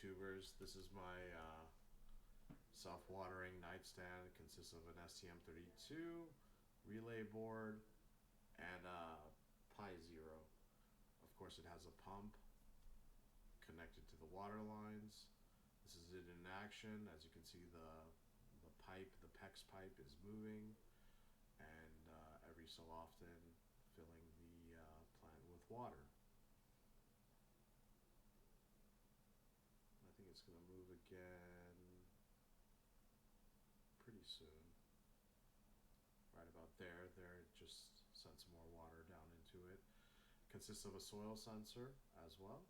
YouTubers. This is my self-watering nightstand. It consists of an STM32 relay board and a Pi Zero. Of course, it has a pump connected to the water lines. This is it in action. As you can see, the pipe, the PEX pipe, is moving, and every so often filling the plant with water. I think it's going to move again pretty soon. Right about there. There, it just sent some more water down into it. Consists of a soil sensor as well,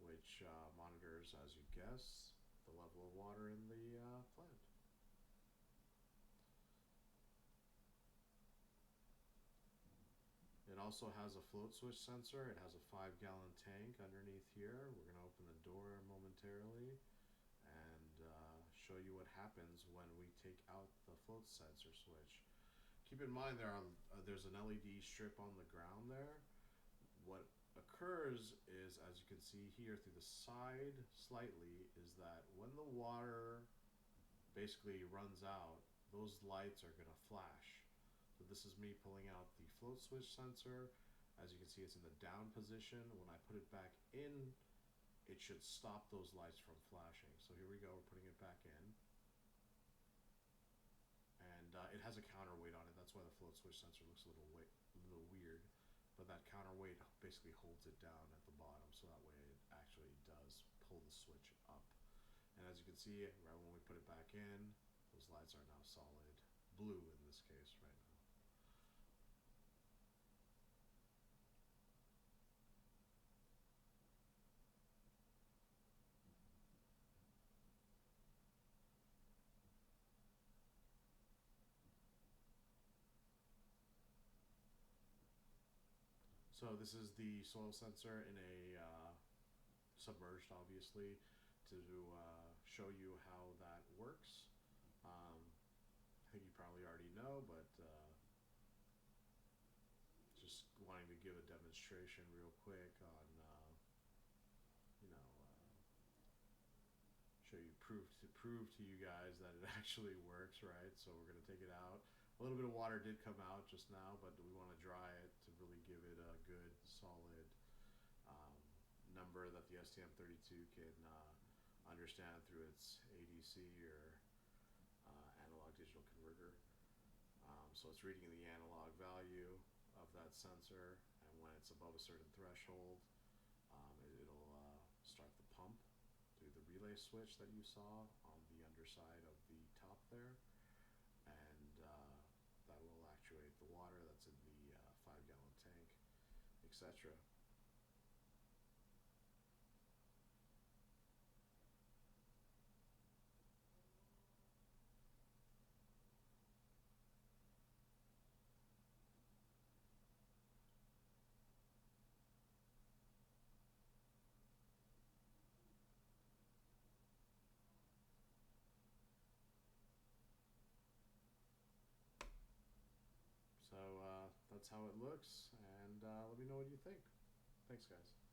which monitors, as you guess, the level of water in the plant. It also has a float switch sensor. It has a 5-gallon tank underneath here. We're going to open the door momentarily and show you what happens when we take out the float sensor switch. Keep in mind there's an LED strip on the ground there. What occurs is, as you can see here through the side slightly, is that when the water basically runs out, those lights are going to flash. So this is me pulling out the float switch sensor. As you can see, it's in the down position. When I put it back in, it should stop those lights from flashing. So here we go, we're putting it back in. And it has a counterweight on it. That's why the float switch sensor looks a little weird. But that counterweight basically holds it down at the bottom, so that way it actually does pull the switch up. And as you can see, right when we put it back in, those lights are now solid blue in this case right now. So this is the soil sensor in a submerged, obviously, to show you how that works. I think you probably already know, but just wanting to give a demonstration real quick on, show you prove to you guys that it actually works, right? So we're going to take it out. A little bit of water did come out just now, but we want to dry it to really give it a good solid number that the STM32 can understand through its ADC or analog digital converter. So it's reading the analog value of that sensor, and when it's above a certain threshold, it'll start the pump through the relay switch that you saw on the underside of the top there, and that will actuate the water that's in the 5-gallon tank, etc. So that's how it looks, and let me know what you think. Thanks, guys.